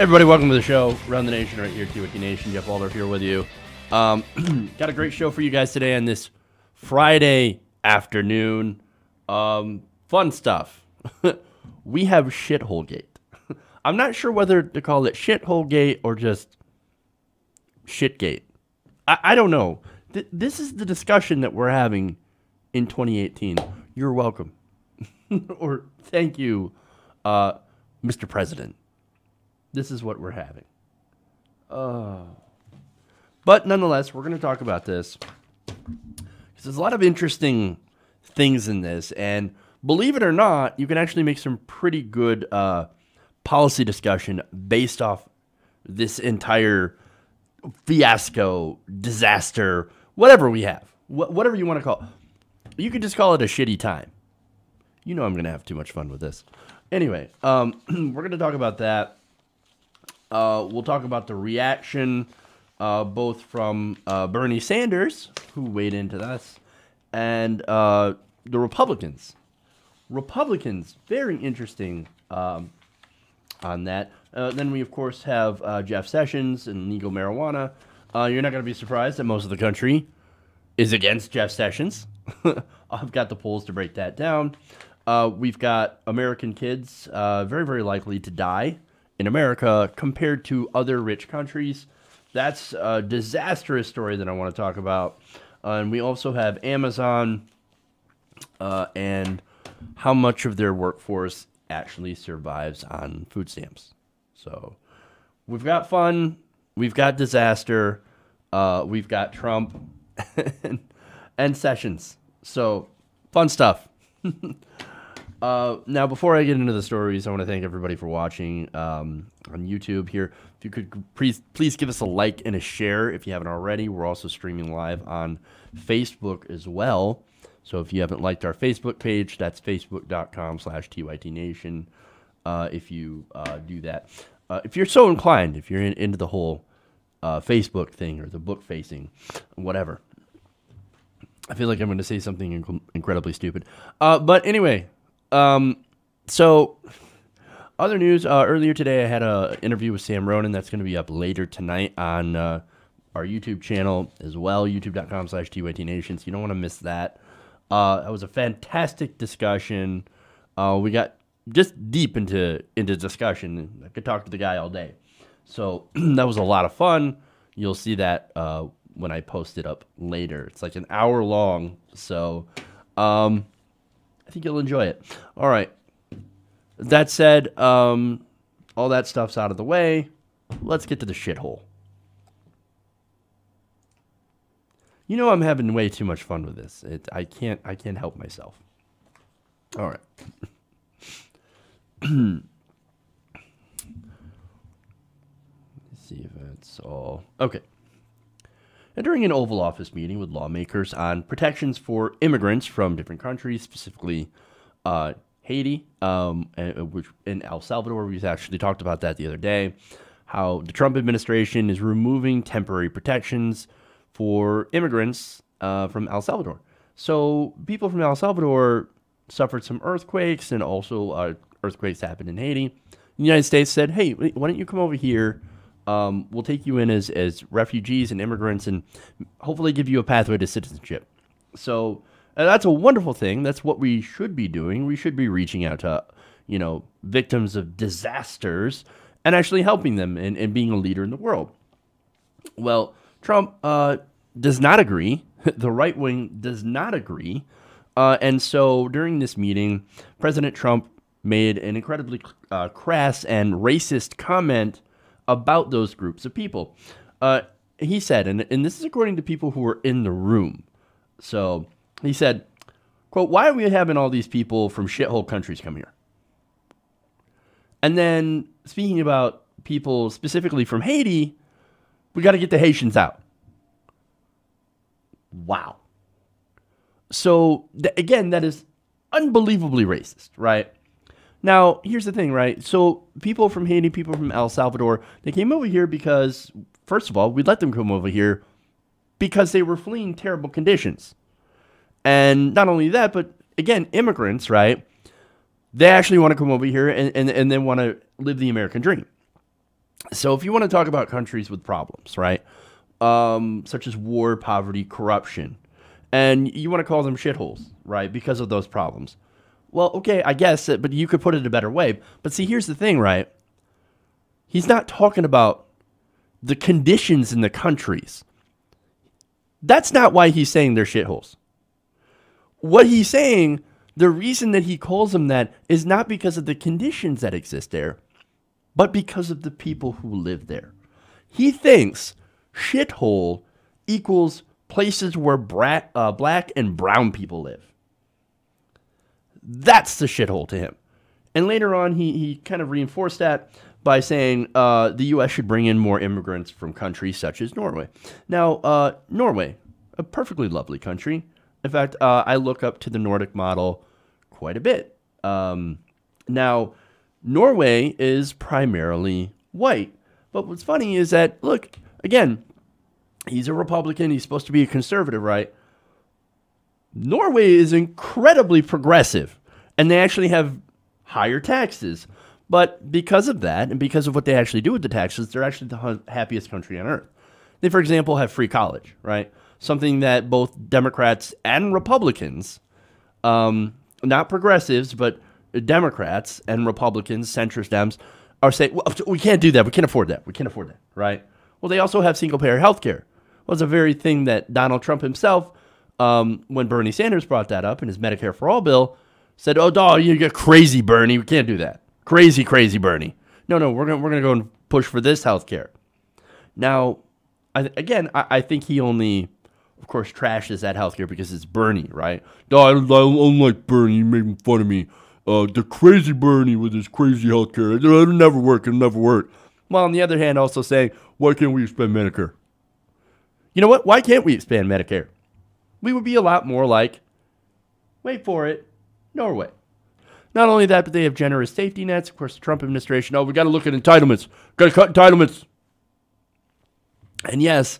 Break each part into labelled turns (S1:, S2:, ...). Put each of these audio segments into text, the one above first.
S1: Everybody, welcome to the show. Around the Nation, right here, TYT Nation. Jeff Waldorf here with you. Got a great show for you guys today on this Friday afternoon. Fun stuff. We have Shithole Gate. I'm not sure whether to call it Shithole Gate or just Shitgate. I don't know. This is the discussion that we're having in 2018. You're welcome. Or thank you, Mr. President. This is what we're having. But nonetheless, we're going to talk about this. Because there's a lot of interesting things in this. And believe it or not, you can actually make some pretty good policy discussion based off this entire fiasco, disaster, whatever we have. Whatever you want to call it. You could just call it a shitty time. You know I'm going to have too much fun with this. Anyway, we're going to talk about that. We'll talk about the reaction, both from Bernie Sanders, who weighed into this, and the Republicans. Republicans, very interesting on that. Then we, of course, have Jeff Sessions and legal marijuana. You're not going to be surprised that most of the country is against Jeff Sessions. I've got the polls to break that down. We've got American kids very, very likely to die in America compared to other rich countries. That's a disastrous story that I want to talk about. And we also have Amazon and how much of their workforce actually survives on food stamps. So we've got fun, we've got disaster, we've got Trump and Sessions. So fun stuff. Now, before I get into the stories, I want to thank everybody for watching on YouTube here. If you could please give us a like and a share if you haven't already. We're also streaming live on Facebook as well. So if you haven't liked our Facebook page, that's facebook.com/TYTNation. If you do that. If you're so inclined, if you're into the whole Facebook thing or the book facing, whatever. I feel like I'm going to say something incredibly stupid. But anyway... So other news, earlier today I had an interview with Sam Ronan that's going to be up later tonight on our YouTube channel as well, youtube.com/TYTNation, so you don't want to miss that. That was a fantastic discussion. We got just deep into discussion. I could talk to the guy all day. So that was a lot of fun. You'll see that when I post it up later. It's like an hour long, so... I think you'll enjoy it. All right. That said, all that stuff's out of the way. Let's get to the shithole. You know I'm having way too much fun with this. I can't help myself. All right. Let's see if that's all. Okay. And during an Oval Office meeting with lawmakers on protections for immigrants from different countries, specifically Haiti, which in El Salvador, we actually talked about that the other day, how the Trump administration is removing temporary protections for immigrants from El Salvador. So people from El Salvador suffered some earthquakes, and also earthquakes happened in Haiti. The United States said, hey, why don't you come over here? We'll take you in as refugees and immigrants and hopefully give you a pathway to citizenship. So that's a wonderful thing. That's what we should be doing. We should be reaching out to, victims of disasters and actually helping them and being a leader in the world. Well, Trump does not agree. The right wing does not agree. And so during this meeting, President Trump made an incredibly crass and racist comment about those groups of people. He said, and this is according to people who were in the room. So he said, quote, "Why are we having all these people from shithole countries come here?" And then speaking about people specifically from Haiti, we got to get the Haitians out. Wow. So again, that is unbelievably racist, right? Now, here's the thing, right? So people from Haiti, people from El Salvador, they came over here because, first of all, we let them come over here because they were fleeing terrible conditions. And not only that, but again, immigrants, right? They actually want to come over here and they want to live the American dream. So if you want to talk about countries with problems, right, such as war, poverty, corruption, and you want to call them shitholes, right, because of those problems. Well, okay, I guess, but you could put it a better way. But see, here's the thing, right? He's not talking about the conditions in the countries. That's not why he's saying they're shitholes. What he's saying, the reason that he calls them that is not because of the conditions that exist there, but because of the people who live there. He thinks shithole equals places where black and brown people live. That's the shithole to him. And later on, he kind of reinforced that by saying the U.S. should bring in more immigrants from countries such as Norway. Now, Norway, a perfectly lovely country. In fact, I look up to the Nordic model quite a bit. Now, Norway is primarily white. But what's funny is that, look, again, he's a Republican. He's supposed to be a conservative, right? Norway is incredibly progressive, and they actually have higher taxes. But because of that, and because of what they actually do with the taxes, they're actually the happiest country on earth. They, for example, have free college, right? Something that both Democrats and Republicans, not progressives, but Democrats and Republicans, centrist Dems, are saying, well, we can't do that. We can't afford that. We can't afford that, right? Well, they also have single-payer health care. Well, it's a very thing that Donald Trump himself, when Bernie Sanders brought that up in his Medicare for All bill, said, oh, dog, you get crazy, Bernie. We can't do that. Crazy, crazy Bernie. No, we're gonna go and push for this health care. Now, I think he only, of course, trashes that health care because it's Bernie, right? No, I don't like Bernie. You're making fun of me. The crazy Bernie with his crazy health care. It'll never work. It'll never work. While on the other hand, also saying, why can't we expand Medicare? You know what? Why can't we expand Medicare? We would be a lot more like, wait for it, Norway. Not only that, but they have generous safety nets. Of course, the Trump administration, we got to look at entitlements. Got to cut entitlements. And yes,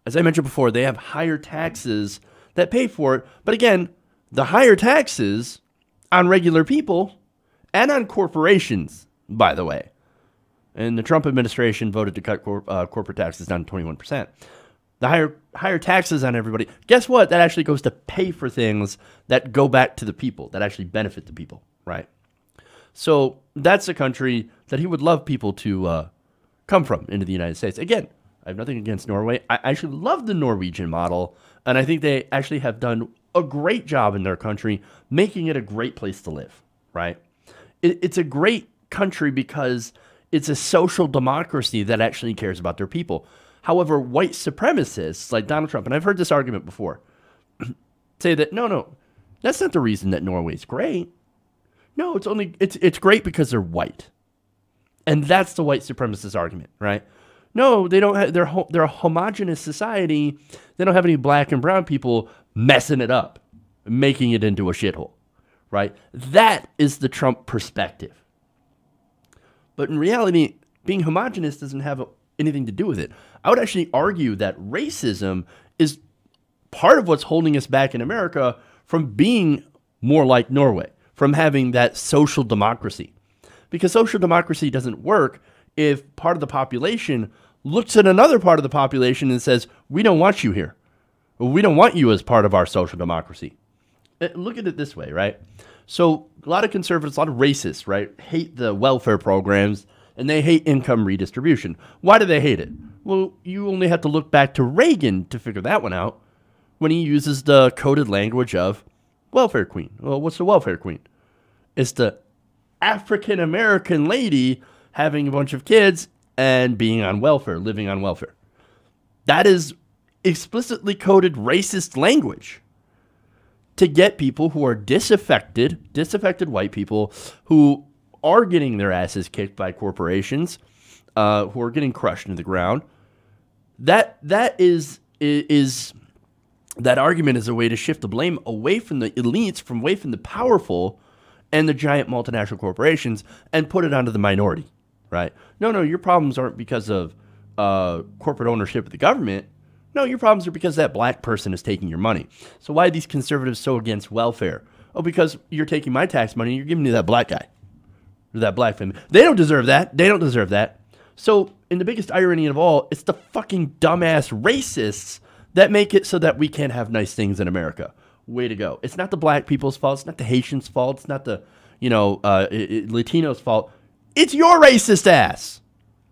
S1: as I mentioned before, they have higher taxes that pay for it. But again, the higher taxes on regular people and on corporations, by the way. And the Trump administration voted to cut corporate taxes down to 21%. The higher taxes on everybody. Guess what? That actually goes to pay for things that go back to the people, that actually benefit the people, right? So that's a country that he would love people to come from into the United States. Again, I have nothing against Norway. I actually love the Norwegian model, and I think they actually have done a great job in their country, making it a great place to live, right? It's a great country because it's a social democracy that actually cares about their people. However, white supremacists like Donald Trump, and I've heard this argument before, say that, no, that's not the reason that Norway's great. No, it's great because they're white. And that's the white supremacist argument, right? No, they don't have, they're a homogenous society. They don't have any black and brown people messing it up, making it into a shithole, right? That is the Trump perspective. But in reality, being homogenous doesn't have anything to do with it. I would actually argue that racism is part of what's holding us back in America from being more like Norway, from having that social democracy. Because social democracy doesn't work if part of the population looks at another part of the population and says, we don't want you here. We don't want you as part of our social democracy. Look at it this way, right? So a lot of conservatives, a lot of racists, right, hate the welfare programs, and they hate income redistribution. Why do they hate it? Well, you only have to look back to Reagan to figure that one out when he uses the coded language of welfare queen. Well, what's the welfare queen? It's the African-American lady having a bunch of kids and being on welfare, living on welfare. That is explicitly coded racist language to get people who are disaffected white people who are getting their asses kicked by corporations, who are getting crushed into the ground. That argument is a way to shift the blame away from the elites, away from the powerful and the giant multinational corporations, and put it onto the minority, right? No, your problems aren't because of corporate ownership of the government. No, your problems are because that black person is taking your money. So why are these conservatives so against welfare? Oh, because you're taking my tax money and you're giving me that black guy or that black family. They don't deserve that. They don't deserve that. So and the biggest irony of all, it's the fucking dumbass racists that make it so that we can't have nice things in America. Way to go. It's not the black people's fault. It's not the Haitians' fault. It's not the, Latinos' fault. It's your racist ass.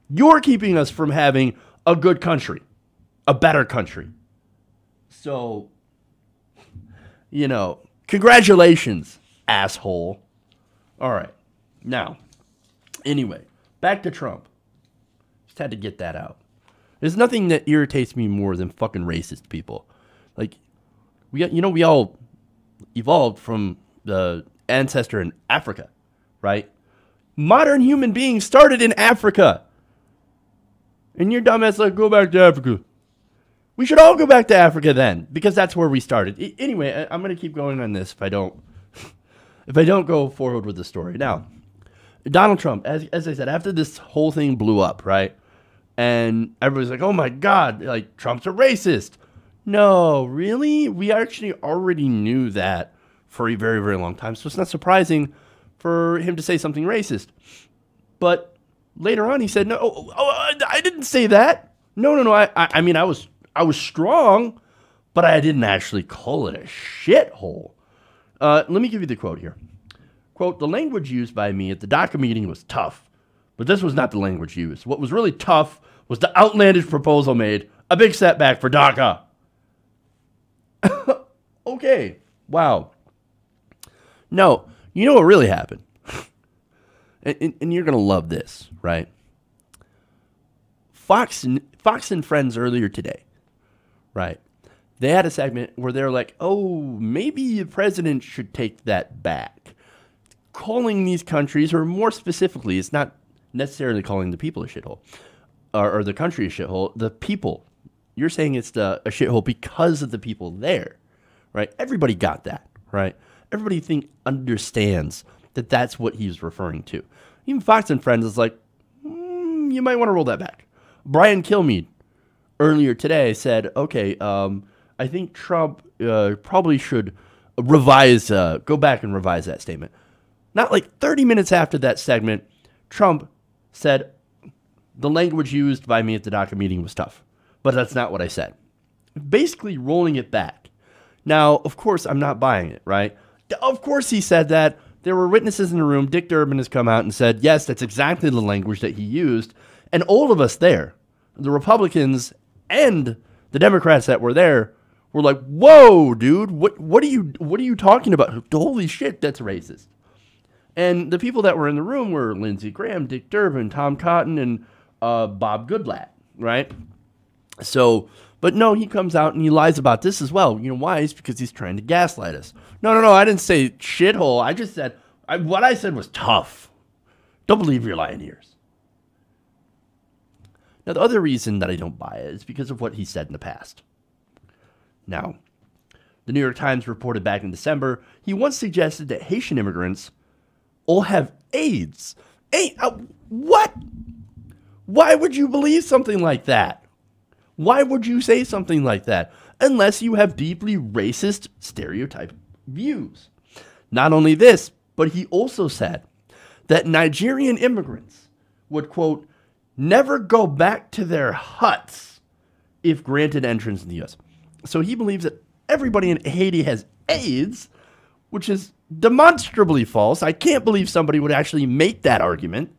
S1: You're keeping us from having a good country, a better country. So, congratulations, asshole. All right. Now, anyway, back to Trump. Just had to get that out. There's nothing that irritates me more than fucking racist people. Like, we all evolved from the ancestor in Africa, right? Modern human beings started in Africa. And your dumbass like, go back to Africa. We should all go back to Africa then, because that's where we started. Anyway, I'm going to keep going on this if I don't go forward with the story. Now, Donald Trump, as I said, after this whole thing blew up, right? And everybody's like, oh my God, like Trump's a racist. No, really? We actually already knew that for a very, very long time. So it's not surprising for him to say something racist. But later on, he said, no, I didn't say that. No. I mean, I was strong, but I didn't actually call it a shithole. Let me give you the quote here. Quote, the language used by me at the DACA meeting was tough, but this was not the language used. What was really tough was the outlandish proposal made, a big setback for DACA. Okay, wow. No, you know what really happened? and you're going to love this, right? Fox and Friends earlier today, right? They had a segment where they're like, oh, maybe the president should take that back. Calling these countries, or more specifically, it's not necessarily calling the people a shithole, or the country a shithole, the people. You're saying it's a shithole because of the people there, right? Everybody got that, right? Everybody understands that that's what he's referring to. Even Fox and Friends is like, you might want to roll that back. Brian Kilmeade earlier today said, okay, I think Trump probably should go back and revise that statement. Not like 30 minutes after that segment, Trump said, the language used by me at the DACA meeting was tough, but that's not what I said. Basically rolling it back. Now, of course, I'm not buying it, right? Of course he said that. There were witnesses in the room. Dick Durbin has come out and said, yes, that's exactly the language that he used. And all of us there, the Republicans and the Democrats that were there, were like, whoa, dude, what are you talking about? Holy shit, that's racist. And the people that were in the room were Lindsey Graham, Dick Durbin, Tom Cotton, and Bob Goodlatte, right? So, but no, he comes out and he lies about this as well. You know why? It's because he's trying to gaslight us. No, I didn't say shithole. I just said, what I said was tough. Don't believe your lying ears. Now, the other reason that I don't buy it is because of what he said in the past. Now, the New York Times reported back in December, he once suggested that Haitian immigrants all have AIDS. What? Why would you believe something like that? Why would you say something like that? Unless you have deeply racist stereotype views. Not only this, but he also said that Nigerian immigrants would, quote, never go back to their huts if granted entrance in the U.S. So he believes that everybody in Haiti has AIDS, which is demonstrably false. I can't believe somebody would actually make that argument.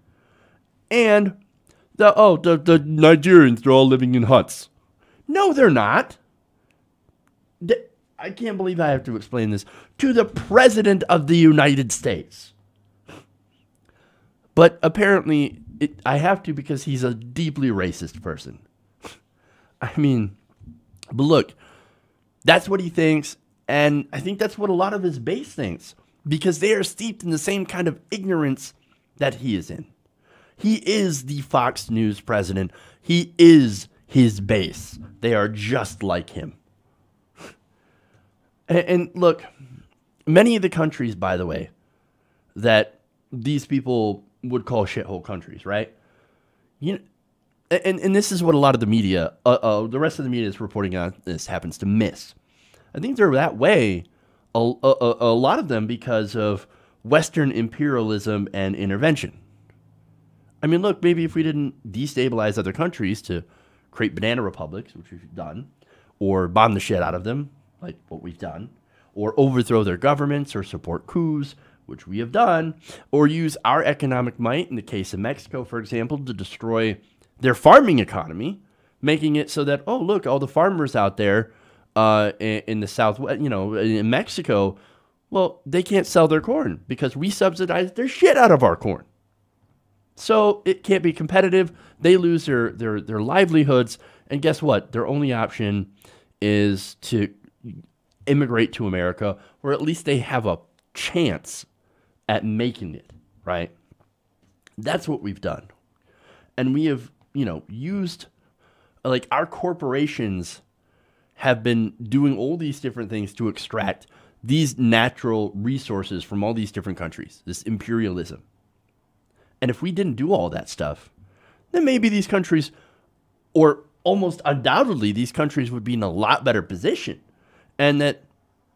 S1: And the Nigerians, they're all living in huts. No, they're not. I can't believe I have to explain this to the President of the United States. But apparently I have to because he's a deeply racist person. I mean, but look, that's what he thinks. And I think that's what a lot of his base thinks, because they are steeped in the same kind of ignorance that he is in. He is the Fox News president. He is his base. They are just like him. And look, many of the countries, by the way, that these people would call shithole countries, right? You know, and this is what a lot of the media, the rest of the media is reporting on this happens to miss. I think they're that way, a lot of them, because of Western imperialism and intervention. I mean, look, maybe if we didn't destabilize other countries to create banana republics, which we've done, or bomb the shit out of them, like what we've done, or overthrow their governments or support coups, which we have done, or use our economic might, in the case of Mexico, for example, to destroy their farming economy, making it so that, oh, look, all the farmers out there in the Southwest, in Mexico, well, they can't sell their corn because we subsidize their shit out of our corn. So it can't be competitive. They lose their livelihoods. And guess what? Their only option is to immigrate to America, or at least they have a chance at making it, right? That's what we've done. And we have, used, like, our corporations have been doing all these different things to extract these natural resources from all these different countries, this imperialism. And if we didn't do all that stuff, then maybe these countries, or almost undoubtedly, these countries would be in a lot better position. And that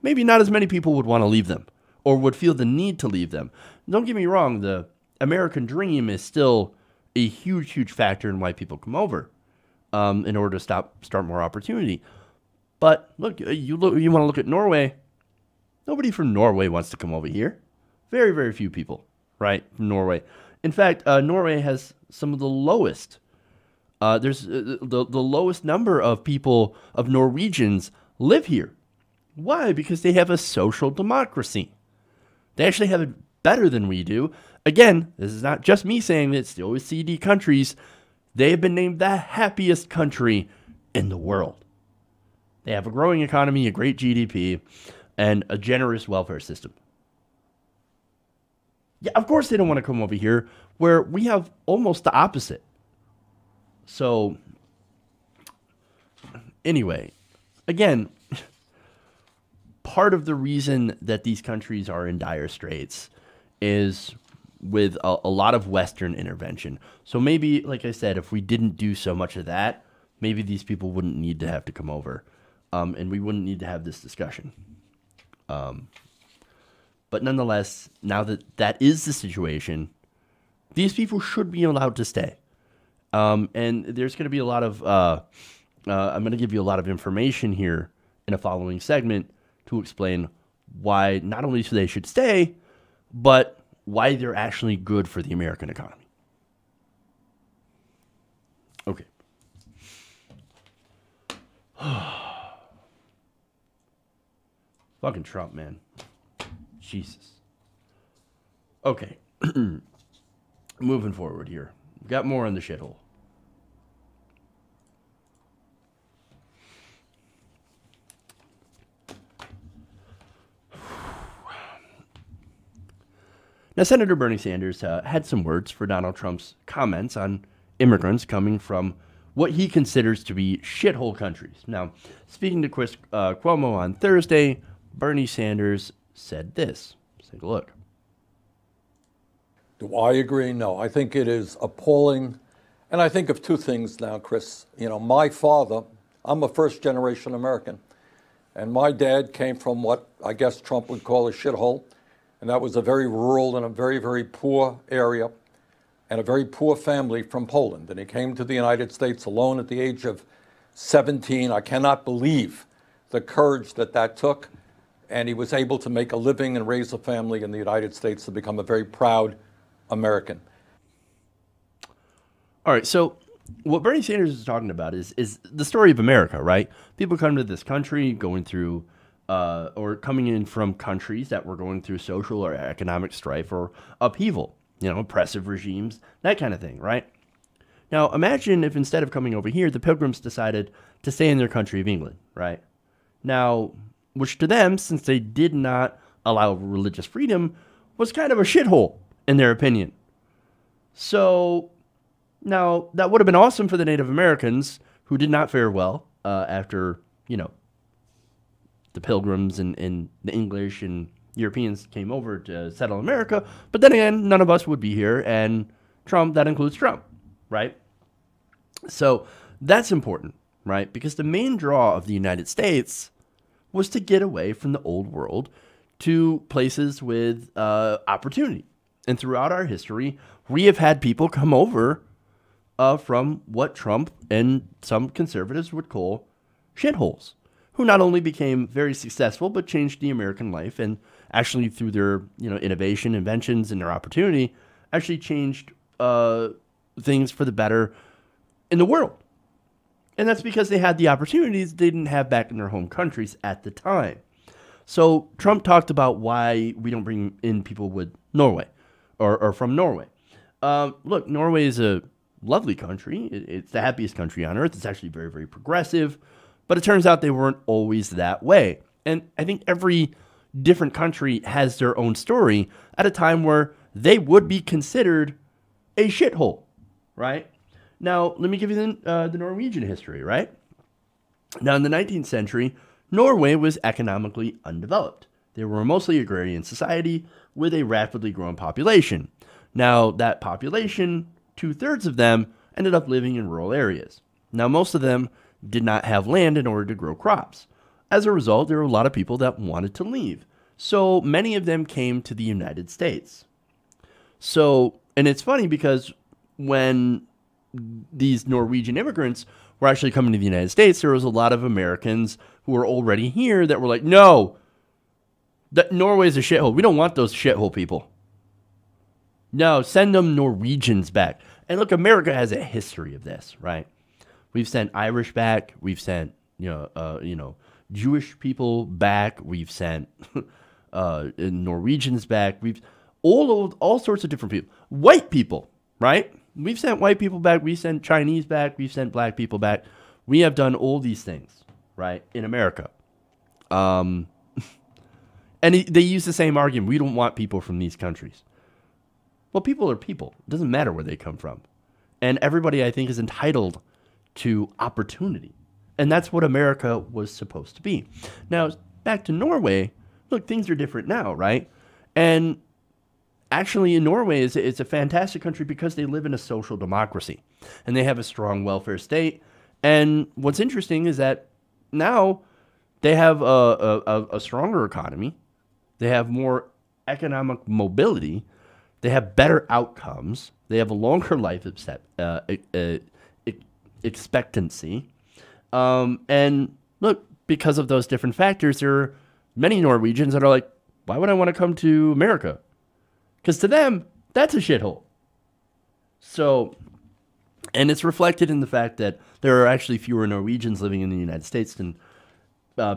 S1: maybe not as many people would want to leave them or would feel the need to leave them. Don't get me wrong, the American dream is still a huge, huge factor in why people come over in order to start more opportunity. But look, you want to look at Norway. Nobody from Norway wants to come over here. Very, very few people, right, from Norway. In fact, Norway has some of the lowest. There's the lowest number of people, of Norwegians, live here. Why? Because they have a social democracy. They actually have it better than we do. Again, this is not just me saying this. The OECD countries, they have been named the happiest country in the world. They have a growing economy, a great GDP, and a generous welfare system. Yeah, of course they don't want to come over here where we have almost the opposite. So, anyway, again, part of the reason that these countries are in dire straits is with a lot of Western intervention. So maybe, like I said, if we didn't do so much of that, maybe these people wouldn't need to have to come over, and we wouldn't need to have this discussion. But nonetheless, now that that is the situation, these people should be allowed to stay. And there's going to be a lot of, I'm going to give you a lot of information here in a following segment to explain why not only they should stay, but why they're actually good for the American economy. Okay. Fucking Trump, man. Jesus. Okay. Moving forward here. We've got more on the shithole. Now, Senator Bernie Sanders had some words for Donald Trump's comments on immigrants coming from what he considers to be shithole countries. Now, speaking to Chris Cuomo on Thursday, Bernie Sanders said this. Let's take a look.
S2: Do I agree? No. I think it is appalling. And I think of two things now, Chris. My father, I'm a first-generation American, and my dad came from what I guess Trump would call a shithole. And that was a very rural and a very, very poor area and a very poor family from Poland. And he came to the United States alone at the age of 17. I cannot believe the courage that took. And he was able to make a living and raise a family in the United States to become a very proud American.
S1: All right, so what Bernie Sanders is talking about is the story of America, right? People come to this country going through or coming in from countries that were going through social or economic strife or upheaval, oppressive regimes, that kind of thing, right? Now, imagine if instead of coming over here, the Pilgrims decided to stay in their country of England, right? Now, which to them, since they did not allow religious freedom, was kind of a shithole, in their opinion. So, now, that would have been awesome for the Native Americans, who did not fare well after, the Pilgrims and the English and Europeans came over to settle America. But then again, none of us would be here, and Trump, that includes Trump, right? So that's important, right? Because the main draw of the United States was to get away from the old world to places with opportunity. And throughout our history, we have had people come over from what Trump and some conservatives would call shitholes, who not only became very successful, but changed the American life, and actually through their innovation, inventions, and their opportunity, actually changed things for the better in the world. And that's because they had the opportunities they didn't have back in their home countries at the time. So Trump talked about why we don't bring in people with Norway or from Norway. Look, Norway is a lovely country. It's the happiest country on earth. It's actually very, very progressive. But it turns out they weren't always that way. And I think every different country has their own story at a time where they would be considered a shithole, right? Now, let me give you the Norwegian history, right? Now, in the 19th century, Norway was economically undeveloped. They were a mostly agrarian society with a rapidly growing population. Now, that population, 2/3 of them, ended up living in rural areas. Now, most of them did not have land in order to grow crops. As a result, there were a lot of people that wanted to leave. So many of them came to the United States. So, and it's funny because when these Norwegian immigrants were actually coming to the United States, there was a lot of Americans who were already here that were like, no, that Norway's a shithole. We don't want those shithole people. No, send them Norwegians back. And look, America has a history of this, right? We've sent Irish back. We've sent, Jewish people back. We've sent Norwegians back. We've all sorts of different people. White people, right? We've sent white people back. We sent Chinese back. We've sent black people back. We have done all these things, right, in America. And they use the same argument. We don't want people from these countries. Well, people are people. It doesn't matter where they come from. And everybody, I think, is entitled to opportunity. And that's what America was supposed to be. Now, back to Norway. Look, things are different now, right? And actually, in Norway, it's a fantastic country because they live in a social democracy. And they have a strong welfare state. And what's interesting is that now they have a stronger economy. They have more economic mobility. They have better outcomes. They have a longer life expectancy. And look, because of those different factors, there are many Norwegians that are like, why would I want to come to America? Because to them, that's a shithole. So, and it's reflected in the fact that there are actually fewer Norwegians living in the United States than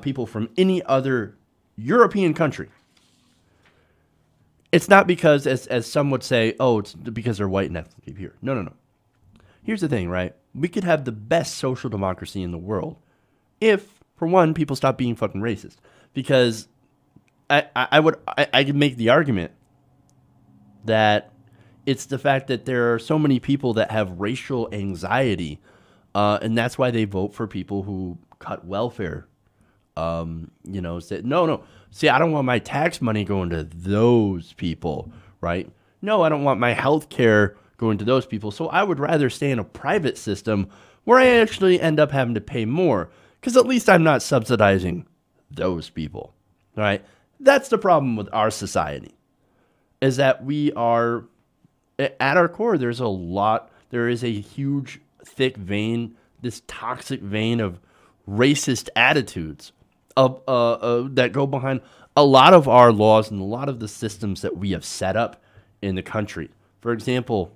S1: people from any other European country. It's not because, as some would say, oh, it's because they're white and ethnically pure. No. Here's the thing, right? We could have the best social democracy in the world if, for one, people stop being fucking racist. Because I could make the argument that it's the fact that there are so many people that have racial anxiety, and that's why they vote for people who cut welfare. Say, no. See, I don't want my tax money going to those people, right? No, I don't want my health care going to those people. So I would rather stay in a private system where I actually end up having to pay more, because at least I'm not subsidizing those people, right? That's the problem with our society, is that we are, at our core, there is a huge, thick vein, this toxic vein of racist attitudes that go behind a lot of our laws and a lot of the systems that we have set up in the country. For example,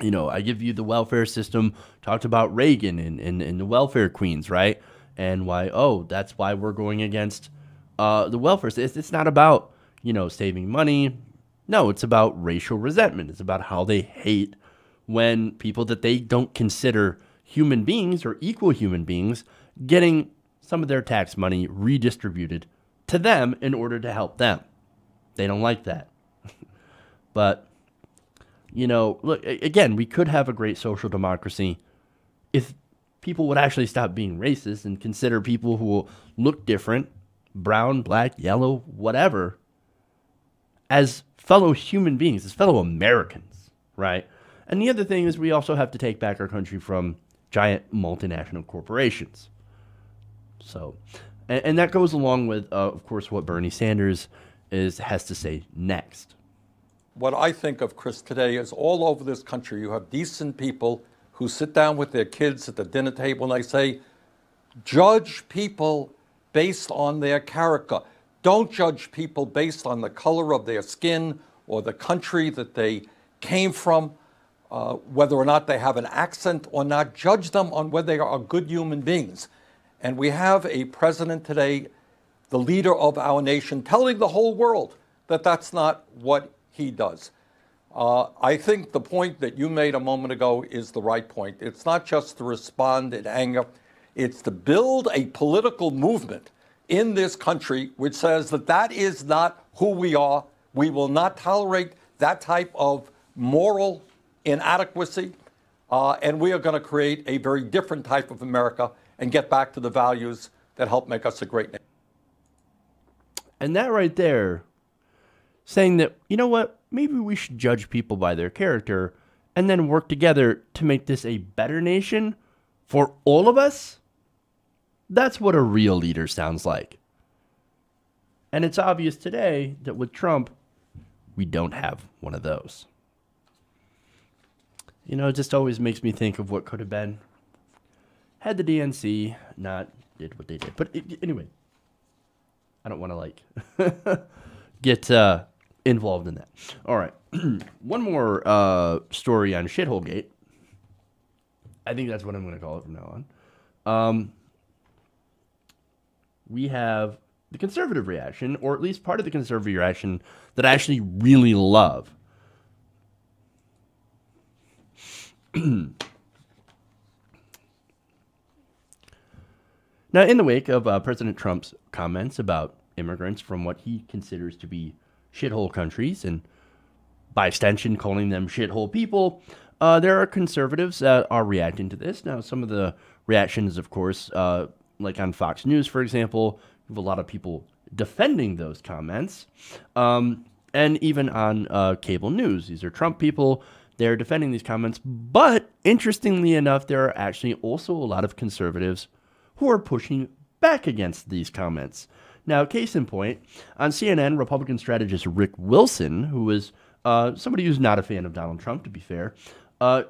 S1: I give you the welfare system, talked about Reagan and the welfare queens, right? And why, that's why we're going against the welfare system. It's not about, saving money. No, it's about racial resentment. It's about how they hate when people that they don't consider human beings or equal human beings getting some of their tax money redistributed to them in order to help them. They don't like that. But, look, again, we could have a great social democracy if people would actually stop being racist and consider people who look different, brown, black, yellow, whatever, as fellow human beings, as fellow Americans, right? And the other thing is we also have to take back our country from giant multinational corporations. So, and that goes along with, of course, what Bernie Sanders has to say next.
S2: what I think of, Chris, today is all over this country, you have decent people who sit down with their kids at the dinner table and they say, judge people based on their character. Don't judge people based on the color of their skin or the country that they came from, whether or not they have an accent or not. Judge them on whether they are good human beings. And we have a president today, the leader of our nation, telling the whole world that that's not what he does. I think the point that you made a moment ago is the right point. It's not just to respond in anger. It's to build a political movement in this country which says that that is not who we are. We will not tolerate that type of moral inadequacy. And we are going to create a very different type of America and get back to the values that help make us a great nation.
S1: And that right there, saying that, you know what, maybe we should judge people by their character and then work together to make this a better nation for all of us. That's what a real leader sounds like. And it's obvious today that with Trump, we don't have one of those. You know, it just always makes me think of what could have been had the DNC not did what they did. But anyway, I don't want to like get involved in that. All right. One more story on Shithole Gate. I think that's what I'm going to call it from now on. We have the conservative reaction, or at least part of the conservative reaction that I actually really love. Now, in the wake of President Trump's comments about immigrants from what he considers to be shithole countries, and by extension calling them shithole people, there are conservatives that are reacting to this. Now, some of the reactions, of course, like on Fox News, for example, you have a lot of people defending those comments. And even on cable news, these are Trump people. They're defending these comments. But interestingly enough, there are actually also a lot of conservatives who are pushing back against these comments. Now, case in point, on CNN, Republican strategist Rick Wilson, who is somebody who's not a fan of Donald Trump, to be fair,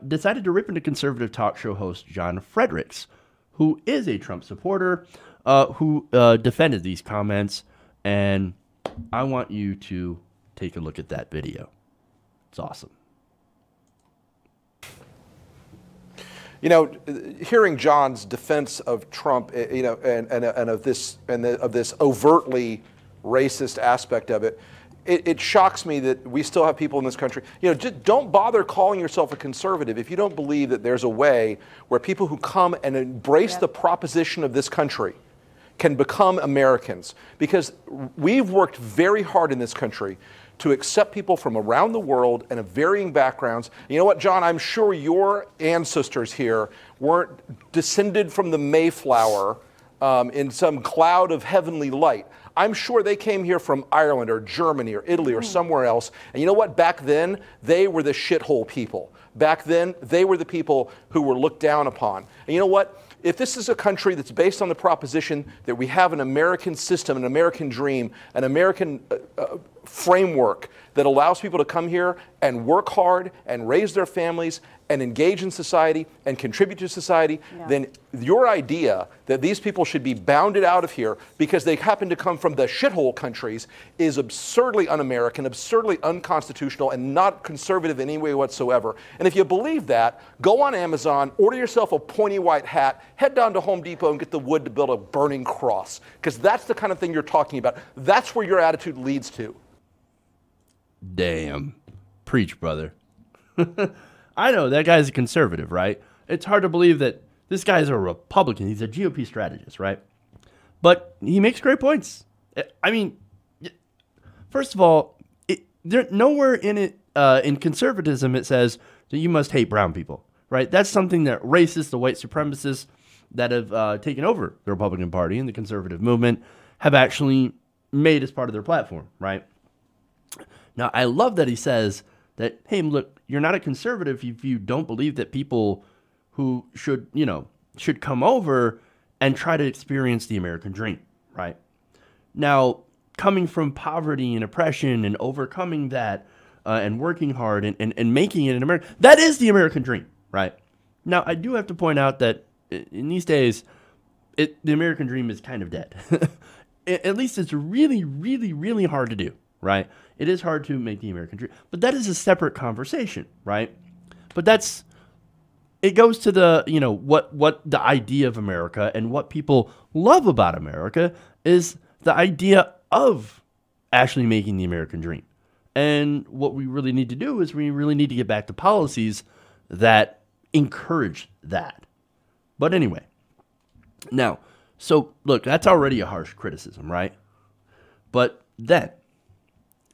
S1: decided to rip into conservative talk show host John Fredericks, who is a Trump supporter, who defended these comments. And I want you to take a look at that video. It's awesome.
S3: You know, hearing John's defense of Trump, you know, and of this overtly racist aspect of it, it shocks me that we still have people in this country. You know, just don't bother calling yourself a conservative if you don't believe that there's a way where people who come and embrace the proposition of this country can become Americans. Because we've worked very hard in this country to accept people from around the world and of varying backgrounds. You know what, John, I'm sure your ancestors here weren't descended from the Mayflower in some cloud of heavenly light. I'm sure they came here from Ireland or Germany or Italy or somewhere else. And you know what, back then, they were the shithole people. Back then, they were the people who were looked down upon. And you know what? If this is a country that's based on the proposition that we have an American system, an American dream, an American framework that allows people to come here and work hard and raise their families and engage in society and contribute to society, then your idea that these people should be bounded out of here because they happen to come from the shithole countries is absurdly un-American, absurdly unconstitutional, and not conservative in any way whatsoever. And if you believe that, go on Amazon, order yourself a pointy white hat, head down to Home Depot and get the wood to build a burning cross, because that's the kind of thing you're talking about. That's where your attitude leads to.
S1: Damn. Preach, brother. I know that guy's a conservative, right? It's hard to believe that this guy's a Republican. He's a GOP strategist, right? But he makes great points. I mean, first of all, nowhere in it, in conservatism, it says that you must hate brown people, right? That's something that racists, the white supremacists that have taken over the Republican Party and the conservative movement have actually made as part of their platform, right? Now, I love that he says that, hey, look, you're not a conservative if you don't believe that people who should come over and try to experience the American dream, right? Now, coming from poverty and oppression and overcoming that, and working hard and making it in America. That is the American dream, right? Now, I do have to point out that in these days, the American dream is kind of dead. At least it's really, really, really hard to do, right? It is hard to make the American dream. But that is a separate conversation, right? But it goes to the, what the idea of America and what people love about America is the idea of actually making the American dream. And what we really need to do is we really need to get back to policies that encourage that. But anyway, now, so look, that's already a harsh criticism, right? But then,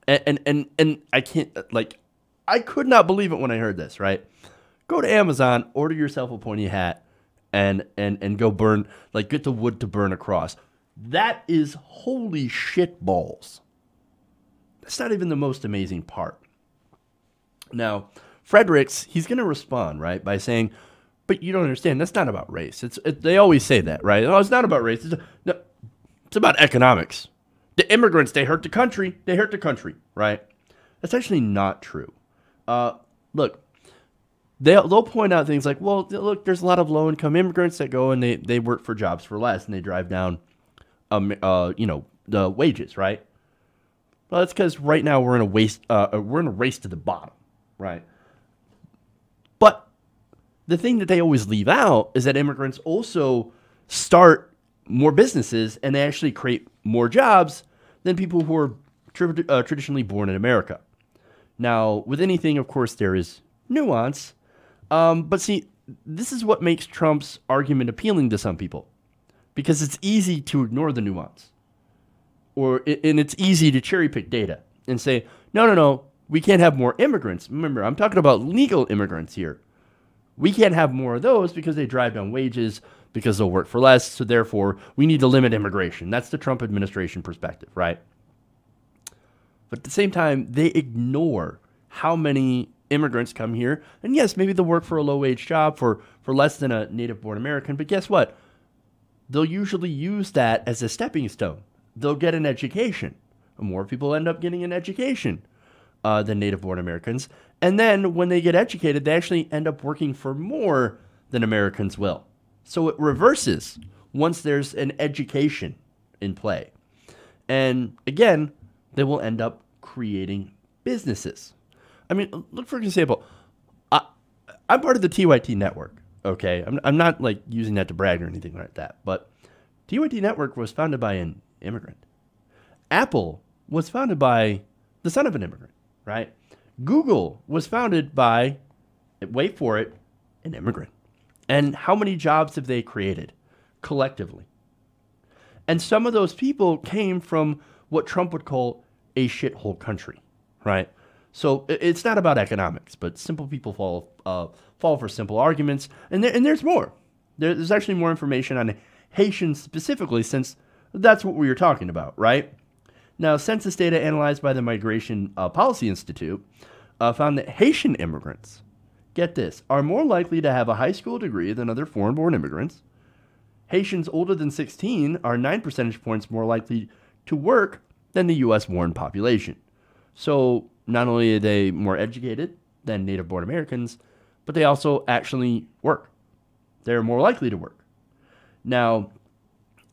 S1: and I can't, I could not believe it when I heard this, right? Go to Amazon, order yourself a pointy hat, and go burn, get the wood to burn across. That is holy shit balls. That's not even the most amazing part. Now, Fredericks, he's going to respond, right, by saying, but you don't understand, that's not about race. They always say that, right? Oh, it's not about race. It's about economics. The immigrants, they hurt the country. They hurt the country, right? That's actually not true. Look, they'll point out things like, well, look, there's a lot of low-income immigrants that go and they work for jobs for less and they drive down, the wages, right? Well, that's because right now we're in a race to the bottom, right? But the thing that they always leave out is that immigrants also start more businesses and they actually create more jobs than people who are traditionally born in America. Now, with anything, of course, there is nuance. But see, this is what makes Trump's argument appealing to some people, because it's easy to ignore the nuance. And it's easy to cherry pick data and say, no, we can't have more immigrants. Remember, I'm talking about legal immigrants here. We can't have more of those because they drive down wages, because they'll work for less, so therefore we need to limit immigration. That's the Trump administration perspective, right? But at the same time, they ignore how many immigrants come here. And yes, maybe they'll work for a low-wage job for less than a native-born American, but guess what? They'll usually use that as a stepping stone. They'll get an education. More people end up getting an education than native-born Americans. And then when they get educated, they actually end up working for more than Americans will. So it reverses once there's an education in play. And again, they will end up creating businesses. I mean, look, for example, I'm part of the TYT network, okay? I'm not using that to brag or anything like that, but TYT network was founded by an immigrant. Apple was founded by the son of an immigrant, right? Google was founded by, wait for it, an immigrant. And how many jobs have they created collectively? And some of those people came from what Trump would call a shithole country, right? So it's not about economics, but simple people fall for simple arguments. And there's more. There's actually more information on Haitians specifically, since that's what we were talking about, right? Now, census data analyzed by the Migration Policy Institute found that Haitian immigrants, get this, are more likely to have a high school degree than other foreign-born immigrants. Haitians older than 16 are 9 percentage points more likely to work than the U.S.-born population. So not only are they more educated than native-born Americans, but they also actually work. They're more likely to work. Now,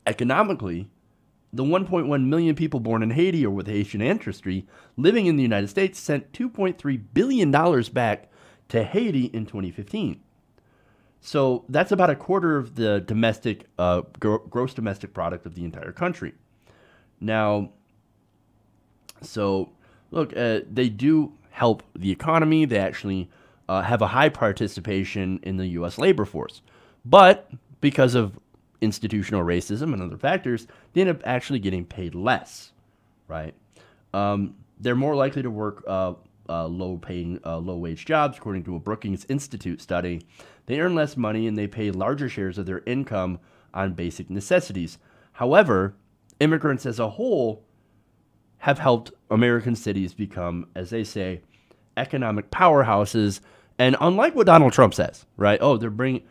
S1: economically, the 1.1 million people born in Haiti or with Haitian ancestry living in the United States sent $2.3 billion back to Haiti in 2015. So that's about a quarter of the domestic gross domestic product of the entire country. Now, so look, they do help the economy. They actually have a high participation in the U.S. labor force. But because of institutional racism and other factors, they end up actually getting paid less, right? They're more likely to work low-paying, low-wage jobs, according to a Brookings Institute study. They earn less money and they pay larger shares of their income on basic necessities. However, immigrants as a whole have helped American cities become, as they say, economic powerhouses. And unlike what Donald Trump says, right? Oh, they're bringing,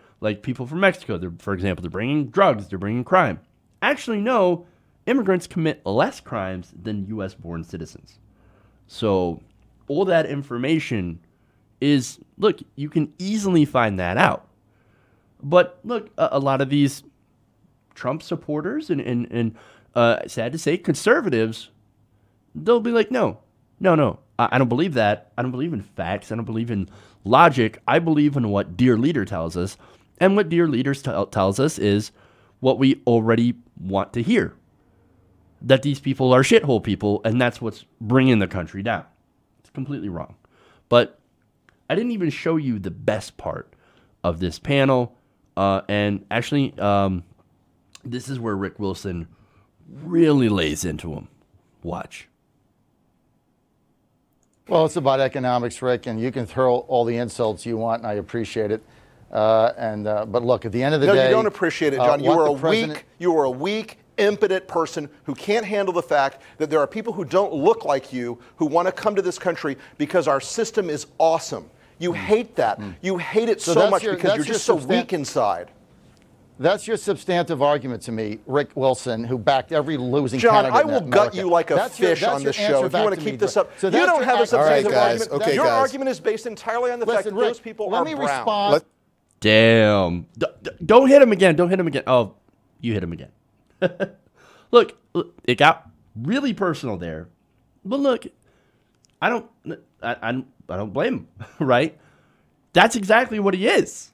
S1: people from Mexico, for example, they're bringing drugs, they're bringing crime. Actually, no, immigrants commit less crimes than U.S.-born citizens. So all that information is, look, you can easily find that out. But look, a lot of these Trump supporters and sad to say, conservatives, they'll be like, no, I don't believe that. I don't believe in facts. I don't believe in logic. I believe in what Dear Leader tells us. And what Dear Leader tells us is what we already want to hear. That these people are shithole people, and that's what's bringing the country down. It's completely wrong. But I didn't even show you the best part of this panel. And actually, this is where Rick Wilson really lays into him. Watch.
S4: Well, it's about economics, Rick, and you can throw all the insults you want, and I appreciate it. But look, at the end of the day,
S3: no, you don't appreciate it, John. You are a weak, impotent person who can't handle the fact that there are people who don't look like you who want to come to this country because our system is awesome. You hate that. You hate it so much because you're just so weak inside.
S4: That's your substantive argument to me, Rick Wilson, who backed every losing
S3: John,
S4: candidate
S3: I will gut you like a fish on this show if you want to keep this up. You don't have a substantive argument.
S5: Okay,
S3: your
S5: guys.
S3: argument is based entirely on the fact that those people are brown.
S4: Let me respond.
S1: Damn. Don't hit him again. Don't hit him again. Oh, you hit him again. Look, it got really personal there. But look, I don't blame him, right? That's exactly what he is.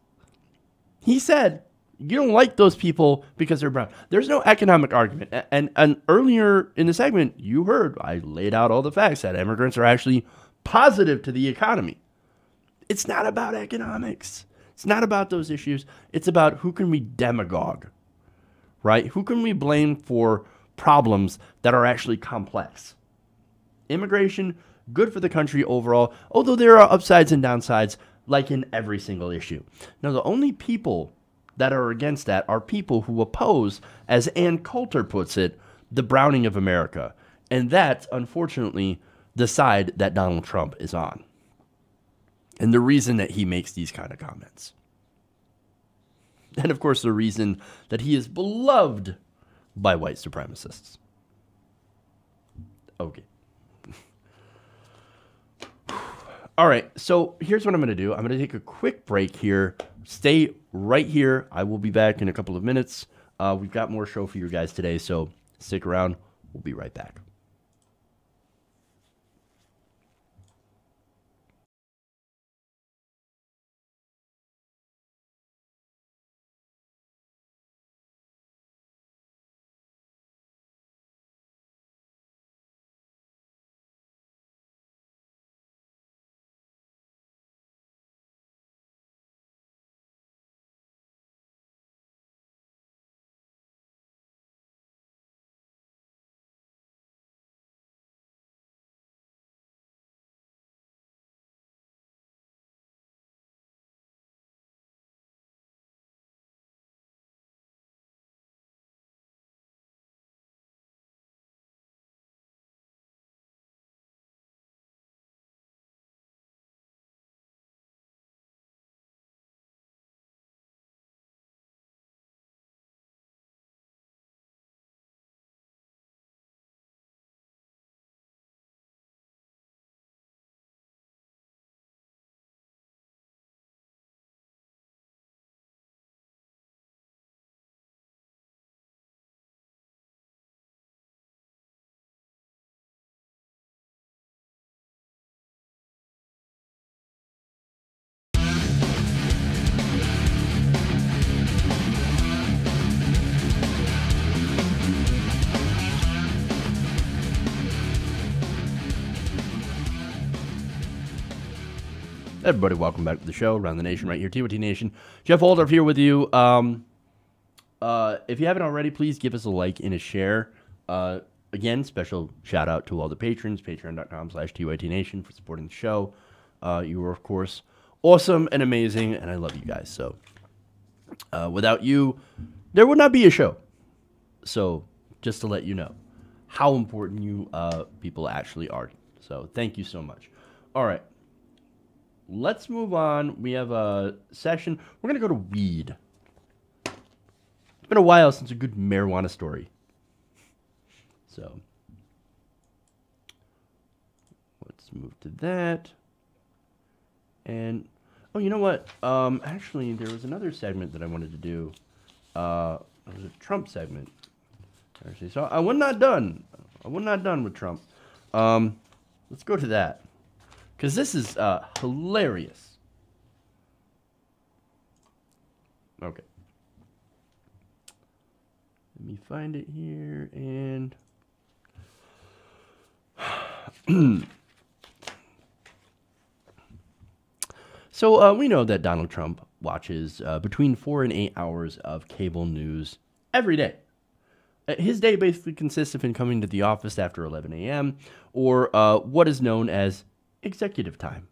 S1: He said, you don't like those people because they're brown. There's no economic argument. And earlier in the segment, you heard I laid out all the facts that immigrants are actually positive to the economy. It's not about economics. It's not about those issues. It's about who can we demagogue, right? Who can we blame for problems that are actually complex? Immigration, good for the country overall, although there are upsides and downsides like in every single issue. Now, the only people that are against that are people who oppose, as Ann Coulter puts it, the browning of America. And that's, unfortunately, the side that Donald Trump is on. And the reason that he makes these kind of comments. And, of course, the reason that he is beloved by white supremacists. Okay. All right, so here's what I'm going to do. I'm going to take a quick break here. Stay right here. I will be back in a couple of minutes. We've got more show for you guys today, so stick around. We'll be right back. Everybody, welcome back to the show. Around the Nation, right here, TOT Nation. Jeff Waldorf here with you. If you haven't already, please give us a like and a share. Again, special shout out to all the patrons, patreon.com/TOT Nation for supporting the show. You are, of course, awesome and amazing, and I love you guys. So without you, there would not be a show. So just to let you know how important you people actually are. So thank you so much. All right. Let's move on. We have a session. We're going to go to weed. It's been a while since a good marijuana story. So, let's move to that. And, oh, you know what? Actually, there was another segment that I wanted to do. It was a Trump segment. Actually, so I was not done. I was not done with Trump. Let's go to that. Because this is hilarious. Okay. Let me find it here and... So we know that Donald Trump watches between 4 and 8 hours of cable news every day. His day basically consists of him coming to the office after 11 a.m. or what is known as executive time.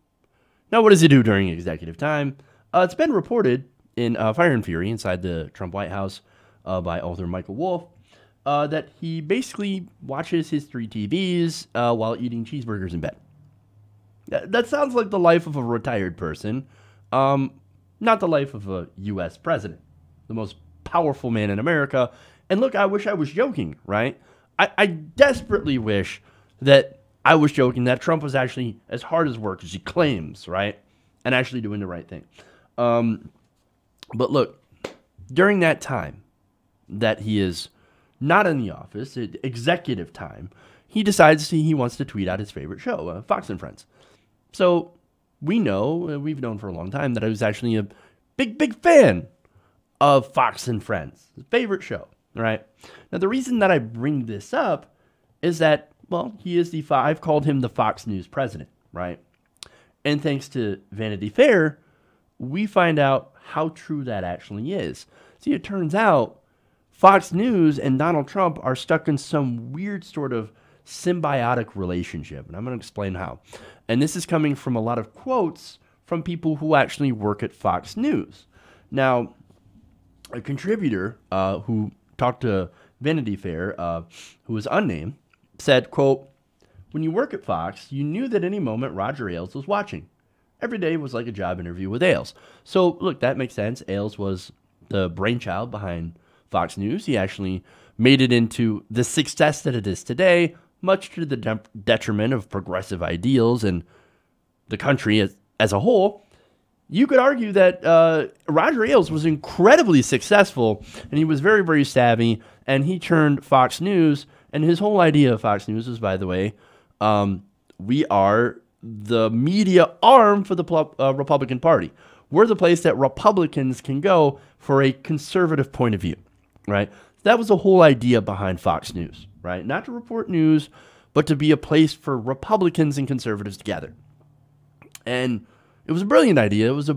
S1: Now, what does he do during executive time? It's been reported in Fire and Fury inside the Trump White House by author Michael Wolff that he basically watches his 3 TVs while eating cheeseburgers in bed. That sounds like the life of a retired person, not the life of a U.S. president, the most powerful man in America. And look, I wish I was joking, right? I desperately wish that I was joking that Trump was actually as hard as work as he claims, right? And actually doing the right thing. But look, during that time that he is not in the office, executive time, he decides he wants to tweet out his favorite show, Fox and Friends. So we've known for a long time that I was actually a big fan of Fox and Friends, his favorite show, right? Now, the reason that I bring this up is that, well, he is I've called him the Fox News president, right? And thanks to Vanity Fair, we find out how true that actually is. See, it turns out Fox News and Donald Trump are stuck in some weird sort of symbiotic relationship, and I'm going to explain how. And this is coming from a lot of quotes from people who actually work at Fox News. Now, a contributor who talked to Vanity Fair, who was unnamed, said, quote, "When you work at Fox, you knew that any moment Roger Ailes was watching. Every day was like a job interview with Ailes." So, look, that makes sense. Ailes was the brainchild behind Fox News. He actually made it into the success that it is today, much to the detriment of progressive ideals and the country as a whole. You could argue that Roger Ailes was incredibly successful, and he was very, very savvy, and he turned Fox News, and his whole idea of Fox News is, by the way, we are the media arm for the Republican Party. We're the place that Republicans can go for a conservative point of view, right? That was the whole idea behind Fox News, right? Not to report news, but to be a place for Republicans and conservatives together. And it was a brilliant idea. It was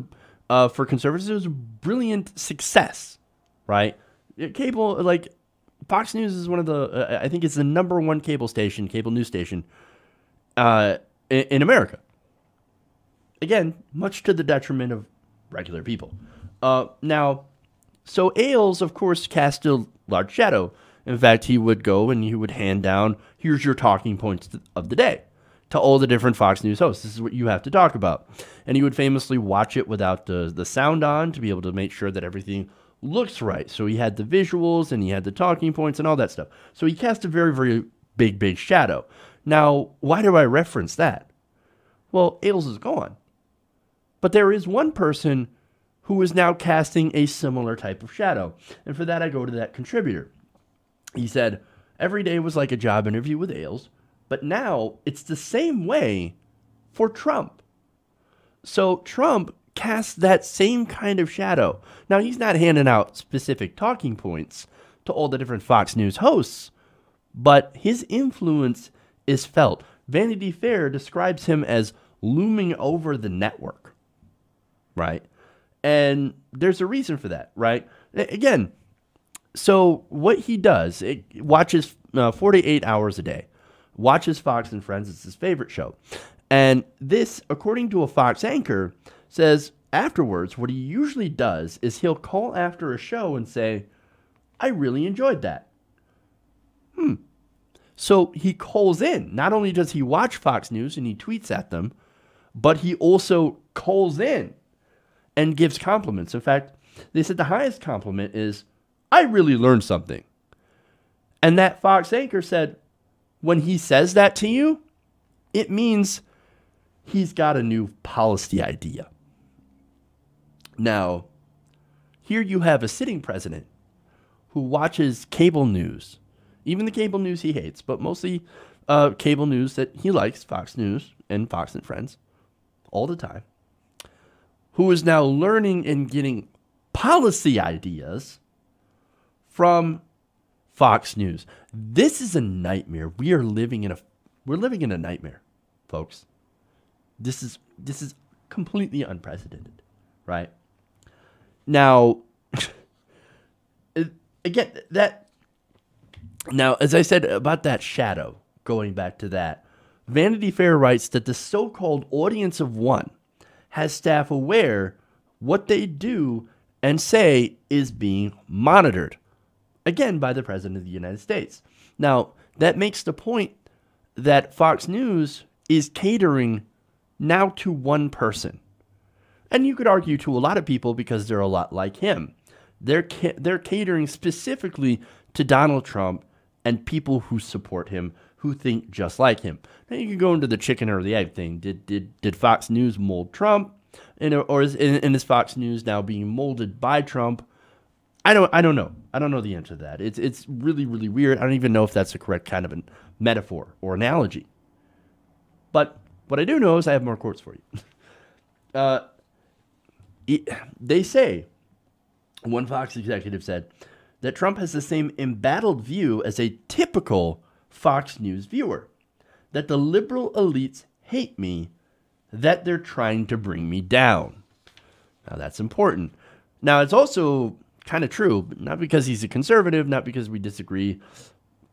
S1: for conservatives, it was a brilliant success, right? Cable, like Fox News is one of the, I think it's the #1 cable news station in America. Again, much to the detriment of regular people. Now, so Ailes, of course, cast a large shadow. In fact, he would go and he would hand down, here's your talking points of the day to all the different Fox News hosts. This is what you have to talk about. And he would famously watch it without the sound on to be able to make sure that everything looks right. So he had the visuals and he had the talking points and all that stuff. So he cast a very, very big shadow. Now, why do I reference that? Well, Ailes is gone. But there is one person who is now casting a similar type of shadow. And for that, I go to that contributor. He said, every day was like a job interview with Ailes, but now it's the same way for Trump. So Trump casts that same kind of shadow. Now, he's not handing out specific talking points to all the different Fox News hosts, but his influence is felt. Vanity Fair describes him as looming over the network, right? And there's a reason for that, right? Again, so what he does, it watches 4 to 8 hours a day, watches Fox and Friends. It's his favorite show. And this, according to a Fox anchor, says afterwards, what he usually does is he'll call after a show and say, I really enjoyed that. So he calls in. Not only does he watch Fox News and he tweets at them, but he also calls in and gives compliments. In fact, they said the highest compliment is, I really learned something. And that Fox anchor said, when he says that to you, it means he's got a new policy idea. Now, here you have a sitting president who watches cable news, even the cable news he hates, but mostly cable news that he likes, Fox News and Fox and Friends, all the time, who is now learning and getting policy ideas from Fox News. This is a nightmare. We're living in a nightmare, folks. This is completely unprecedented, right? Now, again, now, as I said about that shadow, going back to that, Vanity Fair writes that the so-called audience of one has staff aware what they do and say is being monitored, again, by the President of the United States. Now, that makes the point that Fox News is catering now to one person. And you could argue to a lot of people because they're a lot like him. They're catering specifically to Donald Trump and people who support him, who think just like him. Now you can go into the chicken or the egg thing. Did Fox News mold Trump, or is Fox News now being molded by Trump? I don't know. I don't know the answer to that. It's really, really weird. I don't even know if that's the correct kind of a metaphor or analogy. But what I do know is I have more quotes for you. They say, one Fox executive said, that Trump has the same embattled view as a typical Fox News viewer, that the liberal elites hate me, that they're trying to bring me down. Now, that's important. Now, it's also kind of true, but not because he's a conservative, not because we disagree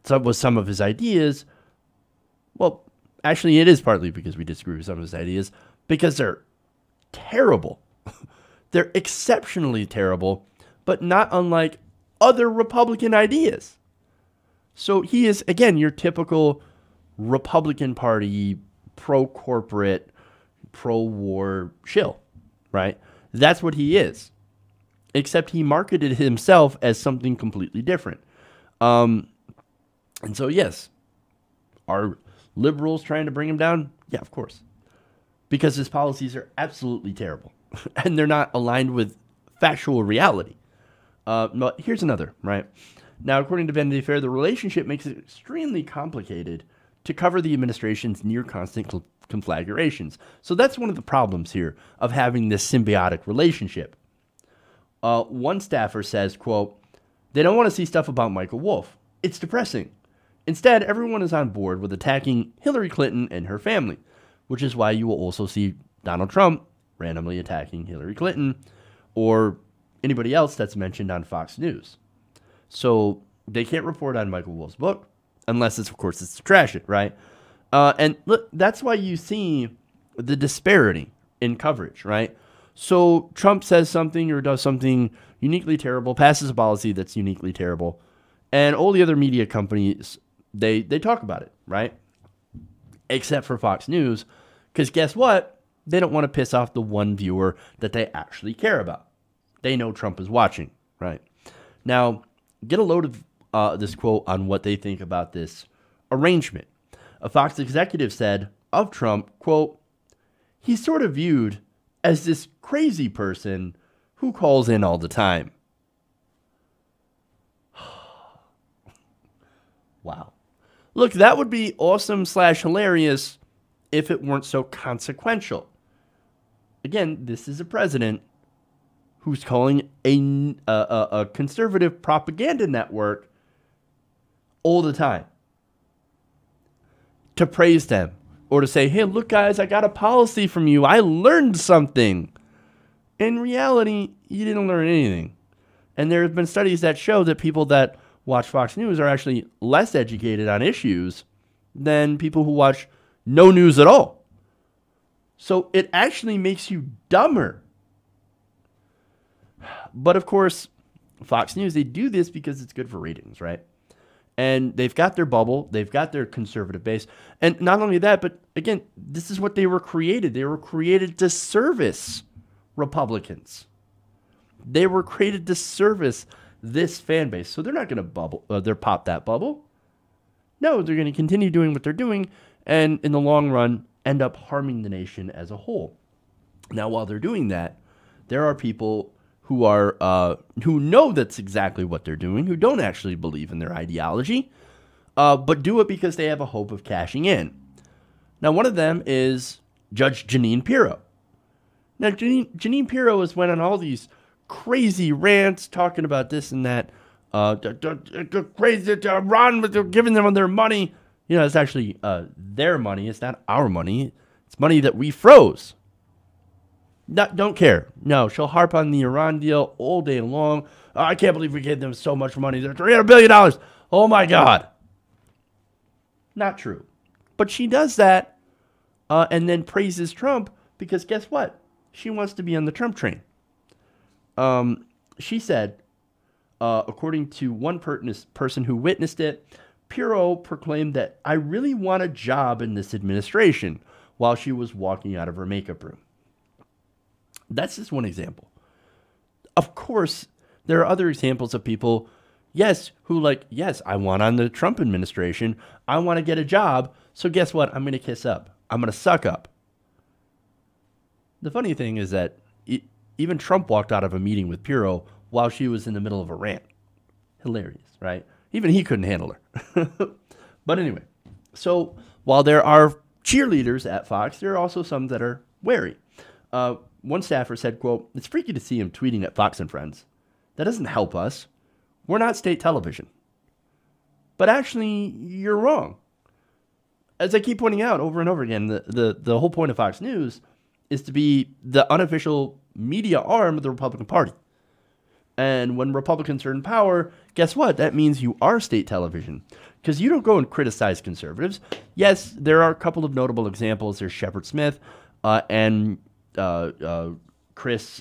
S1: with some of his ideas. Well, actually, it is partly because we disagree with some of his ideas, because they're terrible. They're exceptionally terrible, but not unlike other Republican ideas. So he is, again, your typical Republican Party, pro-corporate, pro-war shill, right? That's what he is. Except he marketed himself as something completely different. And so, yes, are liberals trying to bring him down? Yeah, of course. Because his policies are absolutely terrible. And they're not aligned with factual reality. But here's another, right? Now, according to Vanity Fair, the relationship makes it extremely complicated to cover the administration's near constant conflagrations. So that's one of the problems here of having this symbiotic relationship. One staffer says, quote, they don't want to see stuff about Michael Wolff. It's depressing. Instead, everyone is on board with attacking Hillary Clinton and her family, which is why you will also see Donald Trump randomly attacking Hillary Clinton or anybody else that's mentioned on Fox News. So they can't report on Michael Wolff's book unless it's, of course, it's to trash it, right? And look, that's why you see the disparity in coverage, right? So Trump says something or does something uniquely terrible, passes a policy that's uniquely terrible, and all the other media companies, they talk about it, right? Except for Fox News, because guess what? They don't want to piss off the one viewer that they actually care about. They know Trump is watching, right? Now, get a load of this quote on what they think about this arrangement. A Fox executive said of Trump, quote, he's sort of viewed as this crazy person who calls in all the time. Wow. Look, that would be awesome / hilarious if it weren't so consequential. Again, this is a president who's calling a conservative propaganda network all the time to praise them or to say, hey, look, guys, I got a policy from you. I learned something. In reality, you didn't learn anything. And there have been studies that show that people that watch Fox News are actually less educated on issues than people who watch no news at all. So it actually makes you dumber. But of course, Fox News, they do this because it's good for ratings, right? And they've got their bubble. They've got their conservative base. And not only that, but again, this is what they were created. They were created to service Republicans. They were created to service this fan base. So they're not going to they're pop that bubble. No, they're going to continue doing what they're doing. And in the long run, end up harming the nation as a whole. Now, while they're doing that, there are people who are who know that's exactly what they're doing, who don't actually believe in their ideology, but do it because they have a hope of cashing in. Now, one of them is Judge Jeanine Pirro. Now, Jeanine Pirro has went on all these crazy rants talking about this and that. Crazy, Ron, they're giving them their money. You know, it's actually their money. It's not our money. It's money that we froze. Don't care. No, she'll harp on the Iran deal all day long. Oh, I can't believe we gave them so much money. They're $300 billion. Oh, my God. Not true. But she does that and then praises Trump because guess what? She wants to be on the Trump train. She said, according to one person who witnessed it, Pirro proclaimed that I really want a job in this administration while she was walking out of her makeup room. That's just one example. Of course, there are other examples of people, yes, I want on the Trump administration. I want to get a job. So guess what? I'm going to kiss up. I'm going to suck up. The funny thing is that even Trump walked out of a meeting with Pirro while she was in the middle of a rant. Hilarious, right? Even he couldn't handle her. But anyway, so while there are cheerleaders at Fox, there are also some that are wary. One staffer said, quote, "It's freaky to see him tweeting at Fox and Friends. That doesn't help us. We're not state television." But actually, you're wrong. As I keep pointing out over and over again, the whole point of Fox News is to be the unofficial media arm of the Republican Party. And when Republicans are in power, guess what? That means you are state television. Because you don't go and criticize conservatives. Yes, there are a couple of notable examples. There's Shepard Smith and Chris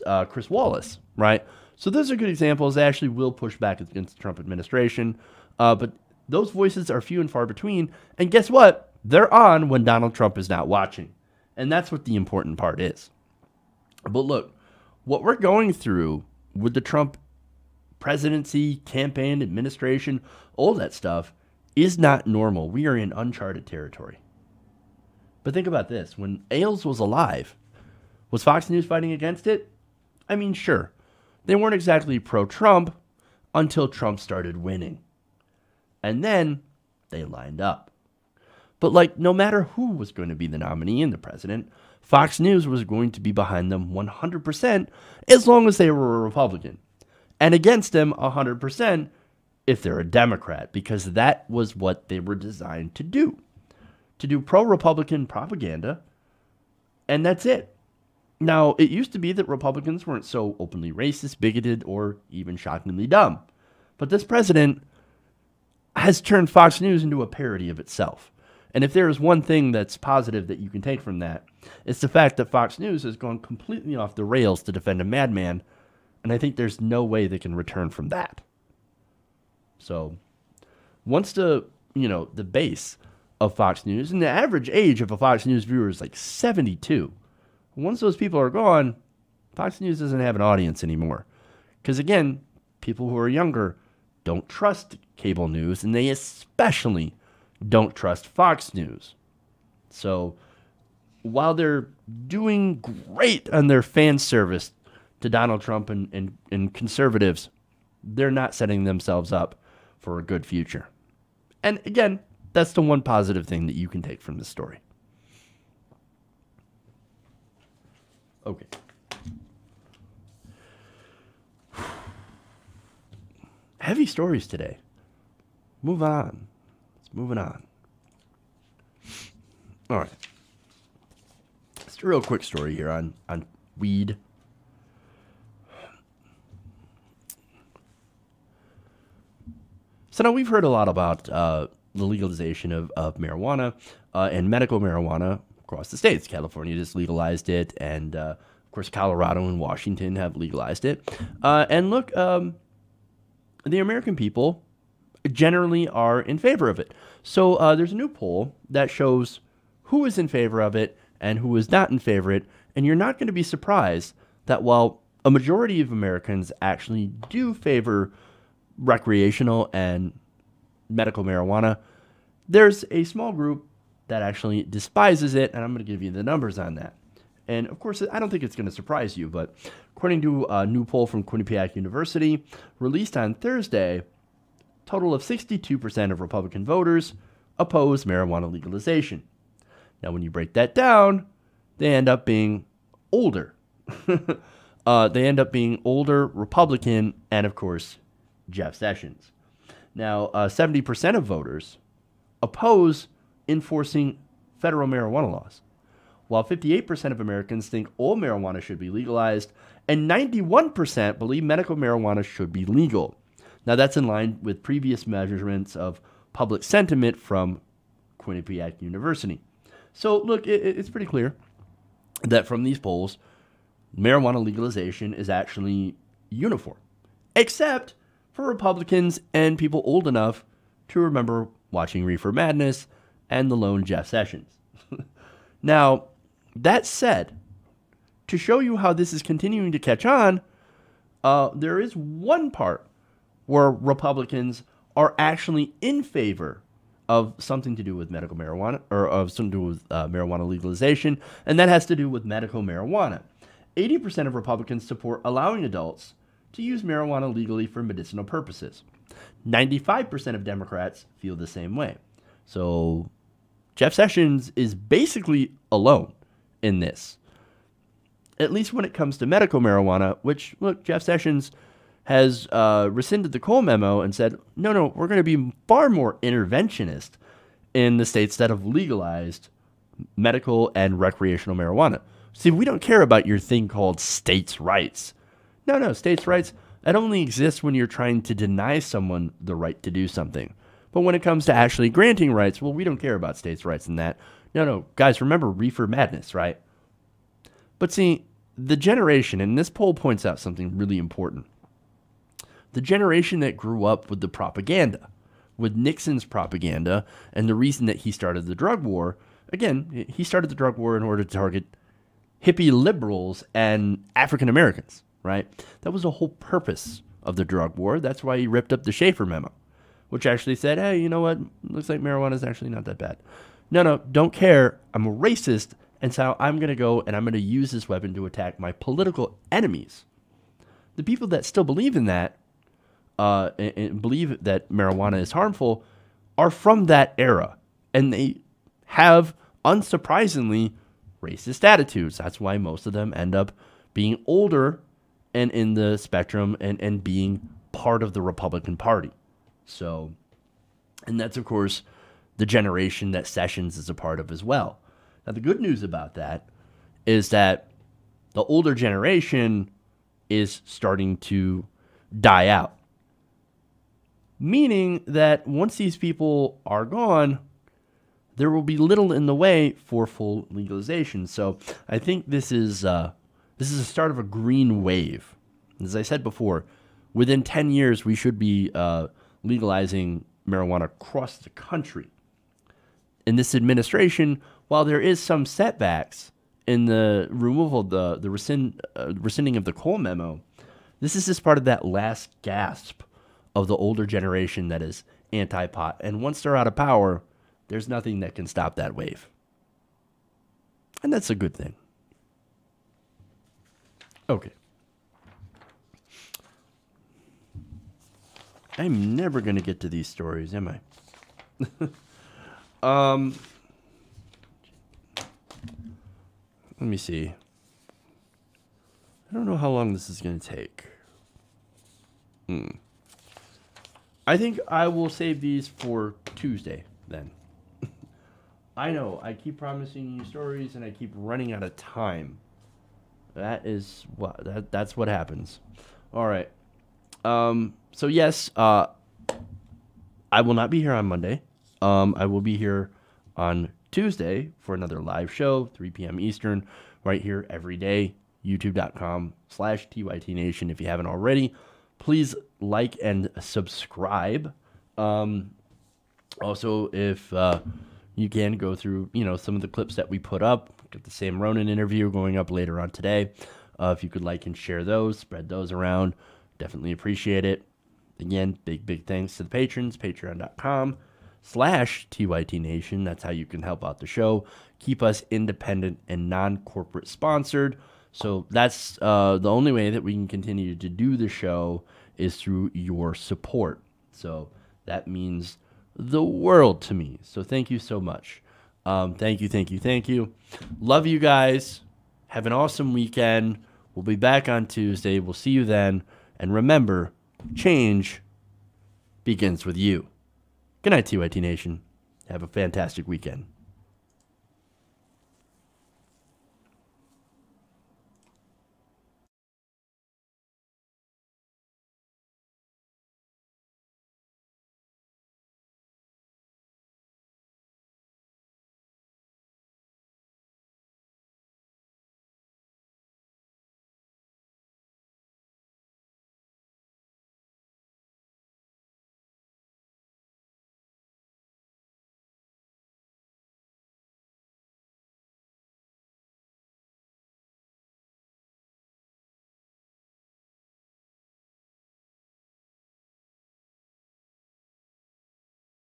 S1: Wallace, right? So those are good examples. They actually will push back against the Trump administration. But those voices are few and far between. And guess what? They're on when Donald Trump is not watching. And that's what the important part is. But look, what we're going through with the Trump presidency, campaign, administration, all that stuff is not normal. We are in uncharted territory. But think about this. When Ailes was alive, was Fox News fighting against it? I mean, sure. They weren't exactly pro-Trump until Trump started winning. And then they lined up. But no matter who was going to be the nominee and the president, Fox News was going to be behind them 100% as long as they were a Republican. And against them 100% if they're a Democrat, because that was what they were designed to do pro-Republican propaganda, and that's it. Now, it used to be that Republicans weren't so openly racist, bigoted, or even shockingly dumb. But this president has turned Fox News into a parody of itself. And if there is one thing that's positive that you can take from that, it's the fact that Fox News has gone completely off the rails to defend a madman, and I think there's no way they can return from that. So, once the base of Fox News, and the average age of a Fox News viewer is like 72. Once those people are gone, Fox News doesn't have an audience anymore. Because again, people who are younger don't trust cable news, and they especially don't trust Fox News. So while they're doing great on their fan service to Donald Trump and conservatives, they're not setting themselves up for a good future. And again, that's the one positive thing that you can take from this story. Okay. Heavy stories today. Move on. Let's move it on. All right. Just a real quick story here on weed. So now we've heard a lot about the legalization of marijuana and medical marijuana across the states. California just legalized it, and of course Colorado and Washington have legalized it. And look, the American people generally are in favor of it. So there's a new poll that shows who is in favor of it and who is not in favor of it, and you're not going to be surprised that while a majority of Americans actually do favor recreational and medical marijuana, there's a small group that actually despises it, and I'm going to give you the numbers on that. And of course, I don't think it's going to surprise you, but according to a new poll from Quinnipiac University, released on Thursday, a total of 62% of Republican voters oppose marijuana legalization. Now, when you break that down, they end up being older. They end up being older Republican and, of course, Jeff Sessions. Now, 70% of voters oppose enforcing federal marijuana laws, while 58% of Americans think all marijuana should be legalized, and 91% believe medical marijuana should be legal. Now, that's in line with previous measurements of public sentiment from Quinnipiac University. So, look, it's pretty clear that from these polls, marijuana legalization is actually uniform, except for Republicans and people old enough to remember watching Reefer Madness and the lone Jeff Sessions. Now, that said, to show you how this is continuing to catch on, there is one part where Republicans are actually in favor of something to do with medical marijuana, or of something to do with marijuana legalization, and that has to do with medical marijuana. 80% of Republicans support allowing adults to use marijuana legally for medicinal purposes. 95% of Democrats feel the same way. So Jeff Sessions is basically alone in this, at least when it comes to medical marijuana, which, look, Jeff Sessions has rescinded the Cole memo and said, no, we're going to be far more interventionist in the states that have legalized medical and recreational marijuana. See, we don't care about your thing called states' rights. No, states' rights, that only exists when you're trying to deny someone the right to do something. But when it comes to actually granting rights, well, we don't care about states' rights in that. No, guys, remember Reefer Madness, right? But see, the generation, and this poll points out something really important. The generation that grew up with the propaganda, with Nixon's propaganda, and the reason that he started the drug war, again, he started the drug war in order to target hippie liberals and African Americans, right? That was the whole purpose of the drug war. That's why he ripped up the Schaefer memo, which actually said, hey, you know what? Looks like marijuana is actually not that bad. No, don't care. I'm a racist, and so I'm going to go and I'm going to use this weapon to attack my political enemies. The people that still believe in that, and believe that marijuana is harmful, are from that era, and they have, unsurprisingly, racist attitudes. That's why most of them end up being older and in the spectrum and being part of the Republican Party. So, and that's, of course, the generation that Sessions is a part of as well. Now, the good news about that is that the older generation is starting to die out, meaning that once these people are gone, there will be little in the way for full legalization. So I think this is a start of a green wave. As I said before, within 10 years, we should be legalizing marijuana across the country. In this administration, while there is some setbacks in the removal of the rescinding of the Cole memo, this is just part of that last gasp of the older generation that is anti-pot. And once they're out of power, there's nothing that can stop that wave. And that's a good thing. Okay. I'm never going to get to these stories, am I? Let me see. I don't know how long this is going to take. I think I will save these for Tuesday then. I know, I keep promising you stories and I keep running out of time. That's what happens. All right. So yes, I will not be here on Monday. I will be here on Tuesday for another live show, 3 p.m. Eastern, right here every day, youtube.com/TYTNation. If you haven't already, please like and subscribe. Also, if you can go through, some of the clips that we put up, got the Sam Ronan interview going up later on today. If you could like and share those, spread those around, definitely appreciate it. Again, big thanks to the patrons, patreon.com/TYT Nation. That's how you can help out the show, keep us independent and non-corporate sponsored. So that's the only way that we can continue to do the show is through your support. So that means the world to me. So thank you so much. Thank you. Love you guys. Have an awesome weekend. We'll be back on Tuesday. We'll see you then. And remember, change begins with you. Good night, TYT Nation. Have a fantastic weekend.